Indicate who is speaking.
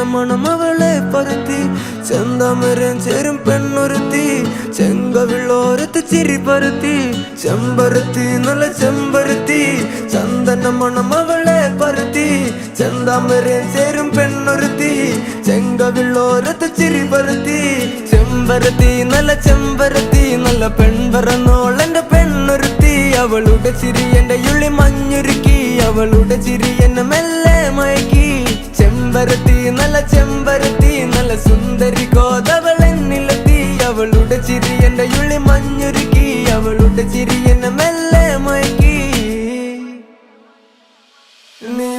Speaker 1: മണം അവളെ പരത്തി ചെന്താമരം ചേരും പെണ്ണൊരുത്തി ചെങ്കവിള്ളോരത്ത് ചിരി പരത്തി ചെമ്പരത്തി നല്ല ചെമ്പരത്തി ചന്ദന മണം അവളെ പരത്തി ചെന്താമരം ചേരും പെണ്ണൊരുത്തി ചെങ്കവിള്ളോരത്ത് ചിരി പരത്തി ചെമ്പരത്തി നല്ല പെൺപറന്നോളെന്റെ പെണ്ണൊരുത്തി അവളുടെ ചിരി എന്റെ ഉള്ളി മഞ്ഞുരുക്കി അവളുടെ ചിരി എന്നെ മെല്ലെ മയക്കി ചെമ്പരത്തി നല്ല സുന്ദരി കോതവളെന്നിലെത്തി അവളുടെ ചിരി എന്റെ ഉള്ളി മഞ്ഞുരുക്കി അവളുടെ ചിരി എന്നെ മെല്ലെ മയക്കി നീ